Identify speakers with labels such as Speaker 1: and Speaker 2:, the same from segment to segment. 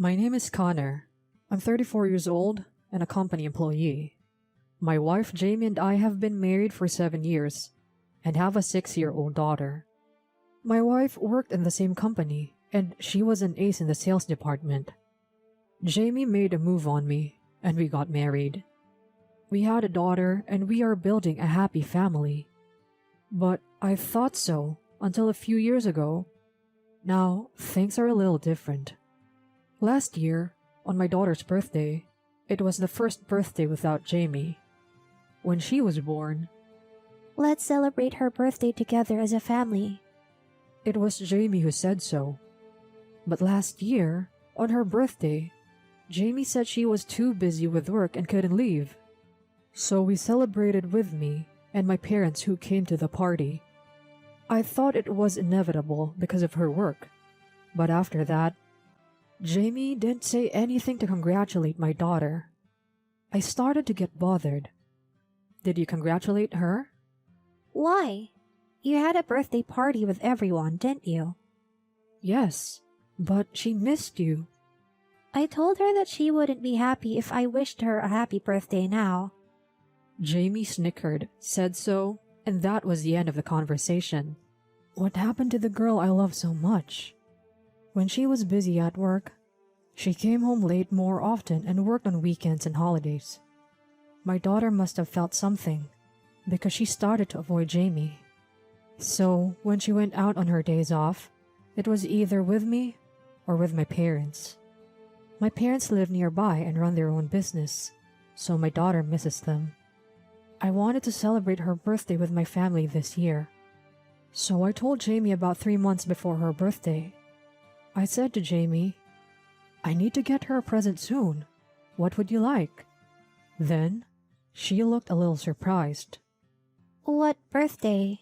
Speaker 1: My name is Connor. I'm 34 years old and a company employee. My wife Jamie and I have been married for 7 years and have a 6-year-old daughter. My wife worked in the same company and she was an ace in the sales department. Jamie made a move on me and we got married. We had a daughter and we are building a happy family. But I thought so until a few years ago. Now, things are a little different. Last year, on my daughter's birthday, it was the first birthday without Jamie. When she was born,
Speaker 2: Let's celebrate her birthday together as a family.
Speaker 1: it was Jamie who said so. But last year, on her birthday, Jamie said she was too busy with work and couldn't leave. So we celebrated with me and my parents who came to the party. I thought it was inevitable because of her work. But after that, Jamie didn't say anything to congratulate my daughter. I started to get bothered. Did you congratulate her?
Speaker 2: Why? You had a birthday party with everyone, didn't you?
Speaker 1: Yes, but she missed you.
Speaker 2: I told her that she wouldn't be happy if I wished her a happy birthday now.
Speaker 1: Jamie snickered, said so, and that was the end of the conversation. What happened to the girl I love so much? When she was busy at work, she came home late more often and worked on weekends and holidays. My daughter must have felt something, because she started to avoid Jamie. So, when she went out on her days off, it was either with me or with my parents. My parents live nearby and run their own business, so my daughter misses them. I wanted to celebrate her birthday with my family this year. So I told Jamie about 3 months before her birthday. I said to Jamie, I need to get her a present soon. What would you like? Then, she looked a little surprised.
Speaker 2: What birthday?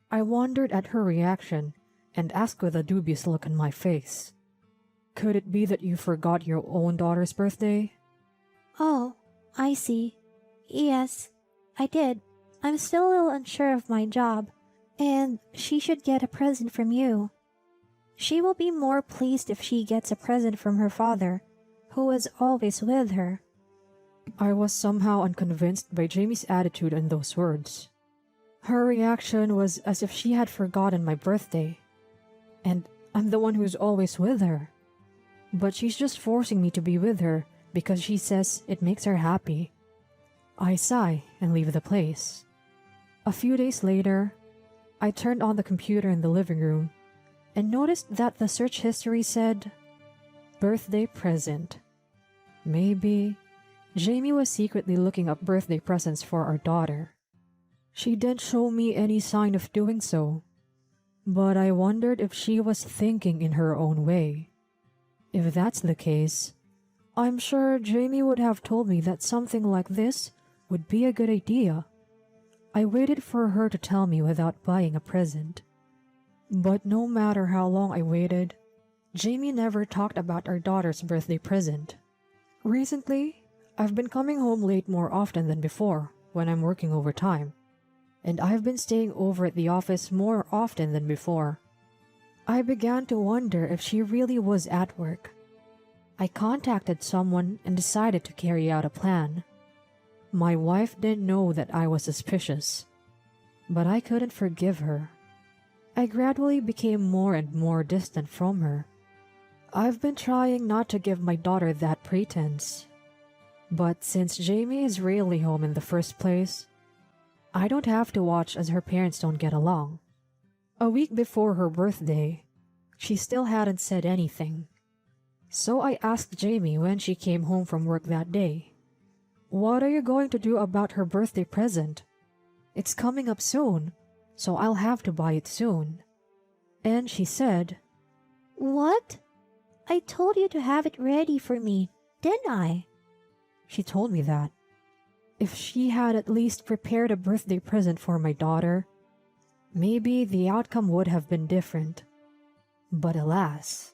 Speaker 1: I wondered at her reaction and asked with a dubious look on my face. Could it be that you forgot your own daughter's birthday?
Speaker 2: Oh, I see. Yes, I did. I'm still a little unsure of my job, and she should get a present from you. She will be more pleased if she gets a present from her father, who is always with her.
Speaker 1: I was somehow unconvinced by Jamie's attitude and those words. Her reaction was as if she had forgotten my birthday, and I'm the one who's always with her. But she's just forcing me to be with her because she says it makes her happy. I sigh and leave the place. A few days later, I turned on the computer in the living room and noticed that the search history said, birthday present. Maybe Jamie was secretly looking up birthday presents for our daughter. She didn't show me any sign of doing so, but I wondered if she was thinking in her own way. If that's the case, I'm sure Jamie would have told me that something like this would be a good idea. I waited for her to tell me without buying a present. But no matter how long I waited, Jamie never talked about our daughter's birthday present. Recently, I've been coming home late more often than before when I'm working overtime, and I've been staying over at the office more often than before. I began to wonder if she really was at work. I contacted someone and decided to carry out a plan. My wife didn't know that I was suspicious, but I couldn't forgive her. I gradually became more and more distant from her. I've been trying not to give my daughter that pretense. But since Jamie is rarely home in the first place, I don't have to watch as her parents don't get along. A week before her birthday, she still hadn't said anything. So I asked Jamie when she came home from work that day, what are you going to do about her birthday present? It's coming up soon, so I'll have to buy it soon. And she said,
Speaker 2: What? I told you to have it ready for me, didn't I?
Speaker 1: She told me that. If she had at least prepared a birthday present for my daughter, maybe the outcome would have been different. But alas,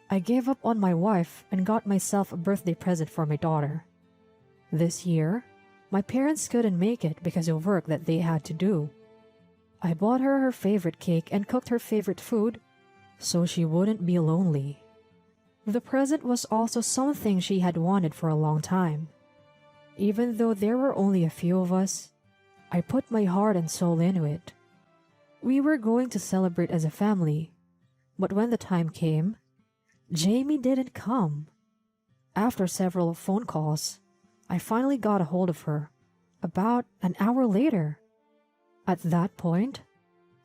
Speaker 1: I gave up on my wife and got myself a birthday present for my daughter. This year, my parents couldn't make it because of work that they had to do. I bought her her favorite cake and cooked her favorite food so she wouldn't be lonely. The present was also something she had wanted for a long time. Even though there were only a few of us, I put my heart and soul into it. We were going to celebrate as a family, but when the time came, Jamie didn't come. After several phone calls, I finally got a hold of her, about an hour later. At that point,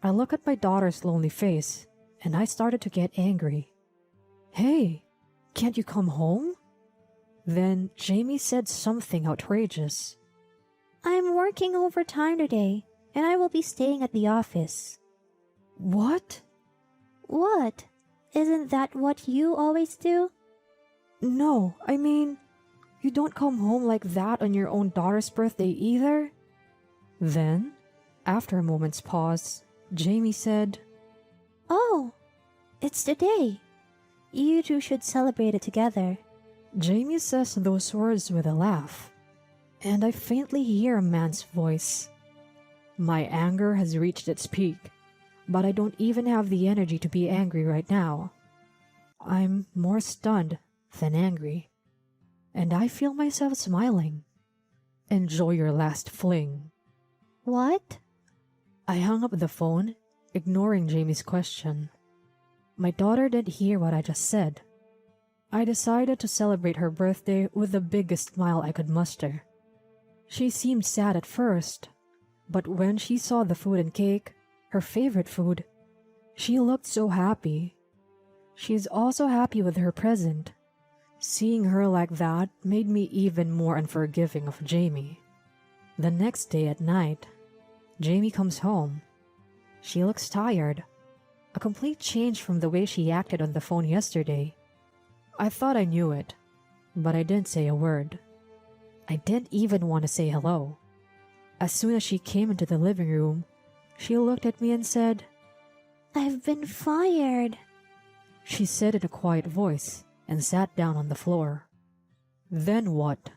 Speaker 1: I looked at my daughter's lonely face and I started to get angry. "Hey, can't you come home?" Then Jamie said something outrageous.
Speaker 2: I'm working overtime today, and I will be staying at the office.
Speaker 1: "What?"
Speaker 2: What? Isn't that what you always do?
Speaker 1: "No, I mean, you don't come home like that on your own daughter's birthday either?" Then, after a moment's pause, Jamie said,
Speaker 2: Oh, it's today. You two should celebrate it together.
Speaker 1: Jamie says those words with a laugh, and I faintly hear a man's voice. My anger has reached its peak, but I don't even have the energy to be angry right now. I'm more stunned than angry, and I feel myself smiling. Enjoy your last fling.
Speaker 2: What?
Speaker 1: I hung up the phone, ignoring Jamie's question. My daughter didn't hear what I just said. I decided to celebrate her birthday with the biggest smile I could muster. She seemed sad at first, but when she saw the food and cake, her favorite food, she looked so happy. She's also happy with her present. Seeing her like that made me even more unforgiving of Jamie. The next day at night, Jamie comes home. She looks tired, a complete change from the way she acted on the phone yesterday. I thought I knew it, but I didn't say a word. I didn't even want to say hello. As soon as she came into the living room, she looked at me and said,
Speaker 2: I've been fired.
Speaker 1: She said in a quiet voice and sat down on the floor. Then what?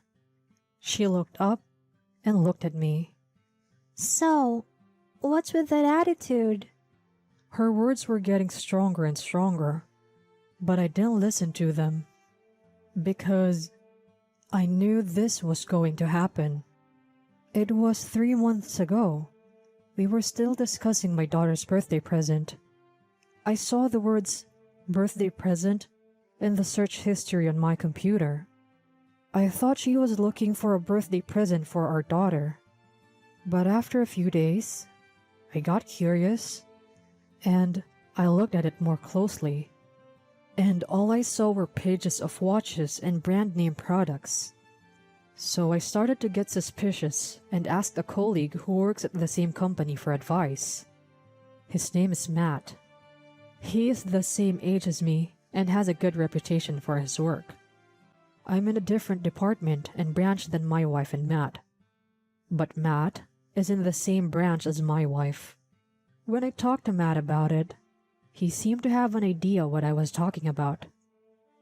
Speaker 1: She looked up and looked at me.
Speaker 2: So, what's with that attitude?
Speaker 1: Her words were getting stronger and stronger, but I didn't listen to them because I knew this was going to happen. It was 3 months ago. We were still discussing my daughter's birthday present. I saw the words birthday present in the search history on my computer. I thought she was looking for a birthday present for our daughter. But after a few days, I got curious and I looked at it more closely. And all I saw were pages of watches and brand name products. So I started to get suspicious and asked a colleague who works at the same company for advice. His name is Matt. He is the same age as me and has a good reputation for his work. I'm in a different department and branch than my wife and Matt. But Matt is in the same branch as my wife. When I talked to Matt about it, he seemed to have an idea what I was talking about.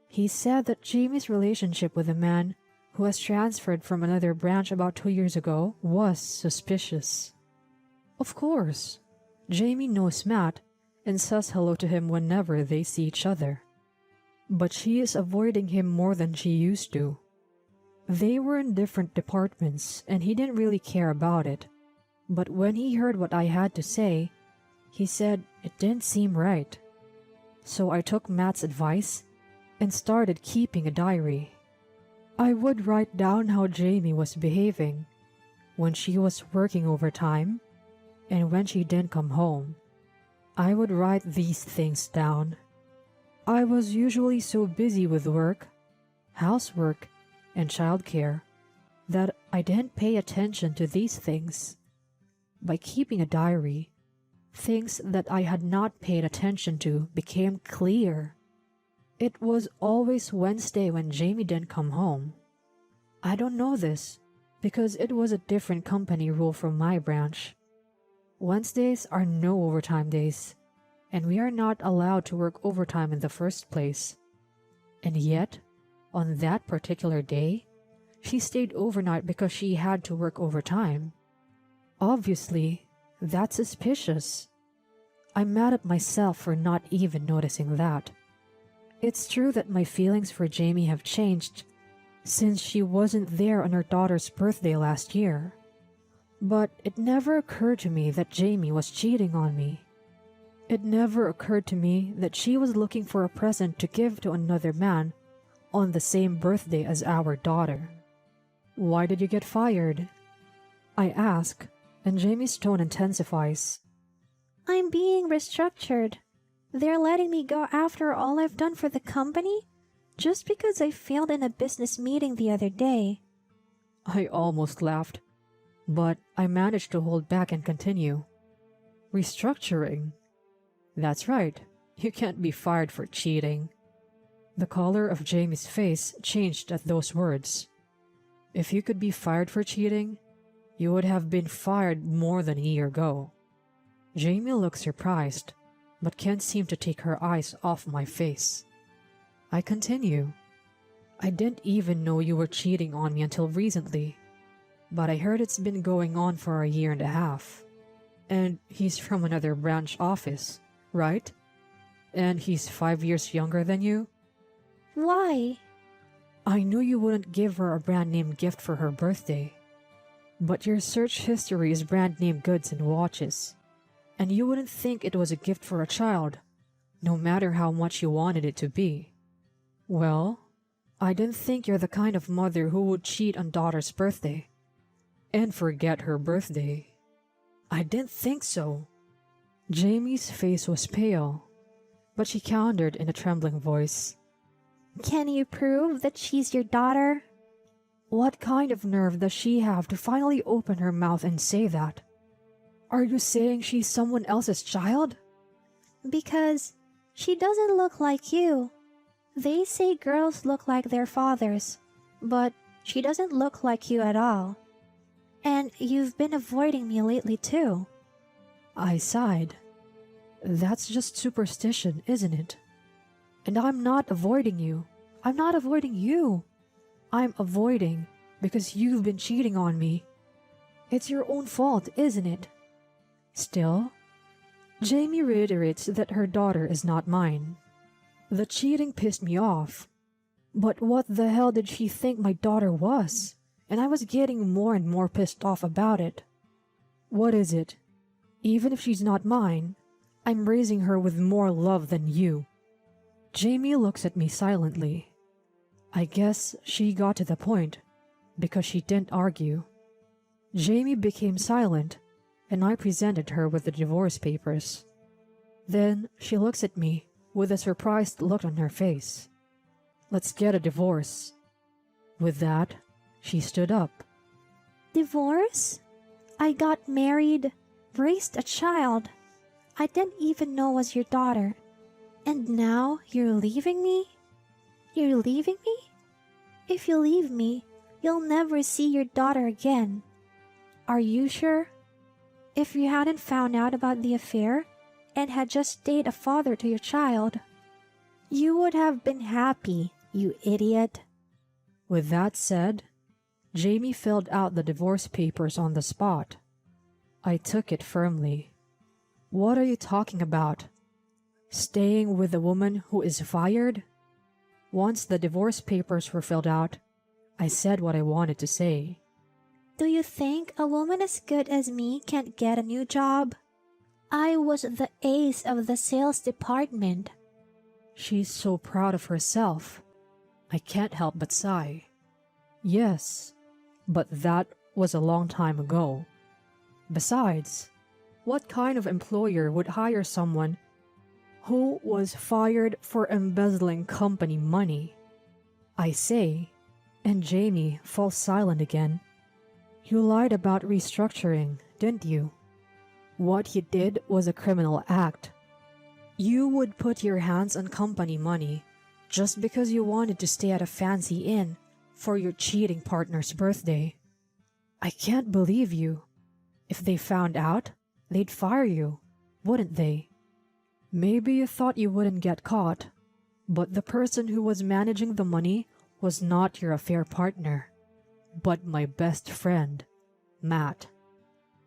Speaker 1: He said that Jamie's relationship with a man who has transferred from another branch about 2 years ago was suspicious. Of course, Jamie knows Matt and says hello to him whenever they see each other. But she is avoiding him more than she used to. They were in different departments and he didn't really care about it. But when he heard what I had to say, he said it didn't seem right. So I took Matt's advice and started keeping a diary. I would write down how Jamie was behaving, when she was working overtime, and when she didn't come home. I would write these things down. I was usually so busy with work, housework, and childcare that I didn't pay attention to these things. By keeping a diary, things that I had not paid attention to became clear. It was always Wednesday when Jamie didn't come home. I don't know this because it was a different company rule from my branch. Wednesdays are no overtime days, and we are not allowed to work overtime in the first place. And yet, on that particular day, she stayed overnight because she had to work overtime. Obviously, that's suspicious. I'm mad at myself for not even noticing that. It's true that my feelings for Jamie have changed since she wasn't there on her daughter's birthday last year. But it never occurred to me that Jamie was cheating on me. It never occurred to me that she was looking for a present to give to another man on the same birthday as our daughter. Why did you get fired? I ask, and Jamie's tone intensifies.
Speaker 2: I'm being restructured. They're letting me go after all I've done for the company just because I failed in a business meeting the other day.
Speaker 1: I almost laughed, but I managed to hold back and continue. Restructuring? That's right. You can't be fired for cheating. The color of Jamie's face changed at those words. If you could be fired for cheating, you would have been fired more than a year ago. Jamie looked surprised, but can't seem to take her eyes off my face. I continue. I didn't even know you were cheating on me until recently, but I heard it's been going on for a year and a half. And he's from another branch office, right? And he's 5 years younger than you?
Speaker 2: Why?
Speaker 1: I knew you wouldn't give her a brand name gift for her birthday. But your search history is brand name goods and watches. And you wouldn't think it was a gift for a child, no matter how much you wanted it to be. Well, I didn't think you're the kind of mother who would cheat on daughter's birthday. And forget her birthday. I didn't think so. Jamie's face was pale, but she countered in a trembling voice.
Speaker 2: Can you prove that she's your daughter?
Speaker 1: What kind of nerve does she have to finally open her mouth and say that? Are you saying she's someone else's child?
Speaker 2: Because she doesn't look like you. They say girls look like their fathers, but she doesn't look like you at all. And you've been avoiding me lately too.
Speaker 1: I sighed. That's just superstition, isn't it? And I'm not avoiding you. I'm not avoiding you. I'm avoiding because you've been cheating on me. It's your own fault, isn't it? Still, Jamie reiterates that her daughter is not mine. The cheating pissed me off. But what the hell did she think my daughter was? And I was getting more and more pissed off about it. What is it? Even if she's not mine, I'm raising her with more love than you. Jamie looks at me silently. I guess she got to the point, because she didn't argue. Jamie became silent, and I presented her with the divorce papers. Then she looks at me with a surprised look on her face. Let's get a divorce. With that, she stood up.
Speaker 2: Divorce? I got married, raised a child I didn't even know was your daughter. And now you're leaving me? You're leaving me? If you leave me, you'll never see your daughter again. Are you sure? If you hadn't found out about the affair and had just stayed a father to your child, you would have been happy, you idiot.
Speaker 1: With that said, Jamie filled out the divorce papers on the spot. I took it firmly. What are you talking about? Staying with a woman who is fired? Once the divorce papers were filled out, I said what I wanted to say.
Speaker 2: Do you think a woman as good as me can't get a new job? I was the ace of the sales department.
Speaker 1: She's so proud of herself. I can't help but sigh. Yes, but that was a long time ago. Besides, what kind of employer would hire someone who was fired for embezzling company money? I say, and Jamie falls silent again. You lied about restructuring, didn't you? What you did was a criminal act. You would put your hands on company money just because you wanted to stay at a fancy inn for your cheating partner's birthday. I can't believe you. If they found out, they'd fire you, wouldn't they? Maybe you thought you wouldn't get caught, but the person who was managing the money was not your affair partner, but my best friend, Matt.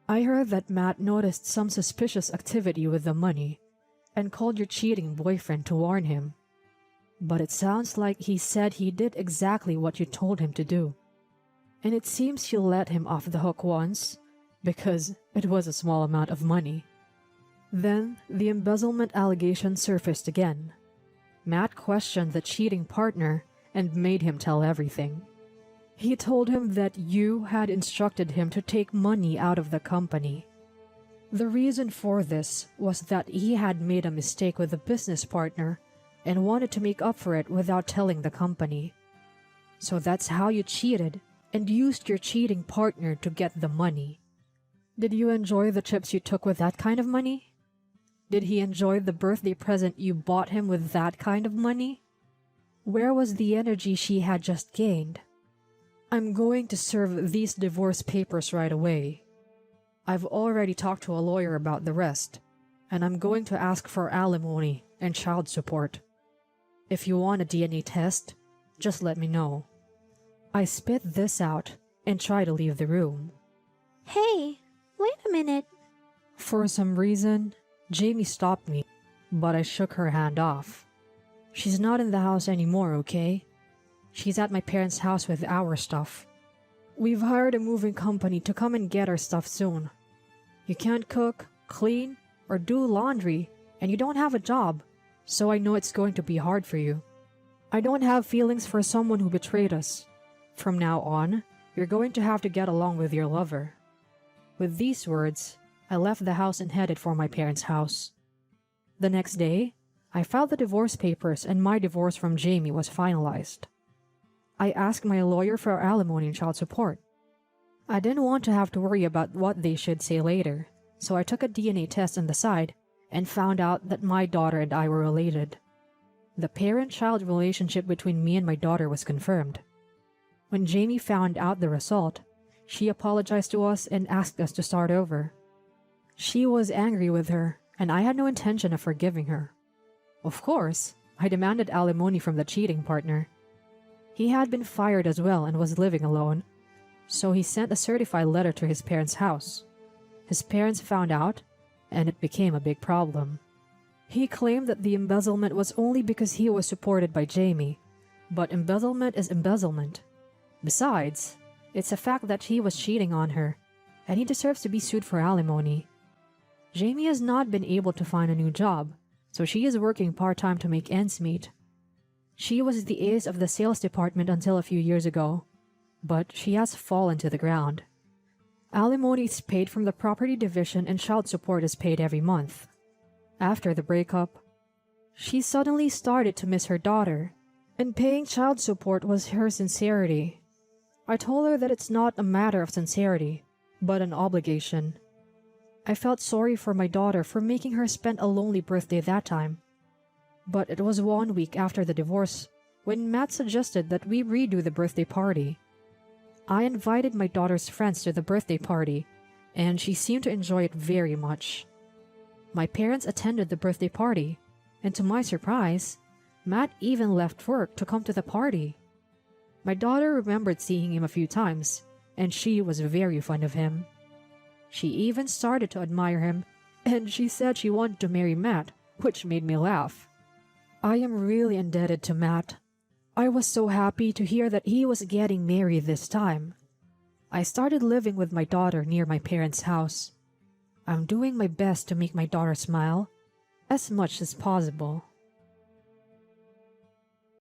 Speaker 1: I heard that Matt noticed some suspicious activity with the money and called your cheating boyfriend to warn him. but it sounds like he said he did exactly what you told him to do. And it seems you let him off the hook once, because it was a small amount of money. Then the embezzlement allegation surfaced again. Matt questioned the cheating partner and made him tell everything. He told him that you had instructed him to take money out of the company. The reason for this was that he had made a mistake with a business partner and wanted to make up for it without telling the company. So that's how you cheated and used your cheating partner to get the money. Did you enjoy the trips you took with that kind of money? Did he enjoy the birthday present you bought him with that kind of money? Where was the energy she had just gained? I'm going to serve these divorce papers right away. I've already talked to a lawyer about the rest, and I'm going to ask for alimony and child support. If you want a DNA test, just let me know. I spit this out and try to leave the room.
Speaker 2: Hey, wait a minute.
Speaker 1: For some reason, Jamie stopped me, but I shook her hand off. She's not in the house anymore, okay? She's at my parents' house with our stuff. We've hired a moving company to come and get our stuff soon. You can't cook, clean, or do laundry, and you don't have a job, so I know it's going to be hard for you. I don't have feelings for someone who betrayed us. From now on, you're going to have to get along with your lover. With these words, I left the house and headed for my parents' house. The next day, I filed the divorce papers and my divorce from Jamie was finalized. I asked my lawyer for alimony and child support. I didn't want to have to worry about what they should say later, so I took a DNA test on the side and found out that my daughter and I were related. The parent-child relationship between me and my daughter was confirmed. When Jamie found out the result, she apologized to us and asked us to start over. She was angry with her, and I had no intention of forgiving her. Of course, I demanded alimony from the cheating partner. He had been fired as well and was living alone, so he sent a certified letter to his parents' house. His parents found out, and it became a big problem. He claimed that the embezzlement was only because he was supported by Jamie, but embezzlement is embezzlement. Besides, it's a fact that he was cheating on her, and he deserves to be sued for alimony. Jamie has not been able to find a new job, so she is working part-time to make ends meet. She was the ace of the sales department until a few years ago, but she has fallen to the ground. Alimony is paid from the property division and child support is paid every month. After the breakup, she suddenly started to miss her daughter, and paying child support was her sincerity. I told her that it's not a matter of sincerity, but an obligation. I felt sorry for my daughter for making her spend a lonely birthday that time. But it was 1 week after the divorce when Matt suggested that we redo the birthday party. I invited my daughter's friends to the birthday party, and she seemed to enjoy it very much. My parents attended the birthday party, and to my surprise, Matt even left work to come to the party. My daughter remembered seeing him a few times, and she was very fond of him. She even started to admire him, and she said she wanted to marry Matt, which made me laugh. I am really indebted to Matt. I was so happy to hear that he was getting married this time. I started living with my daughter near my parents' house. I'm doing my best to make my daughter smile as much as possible.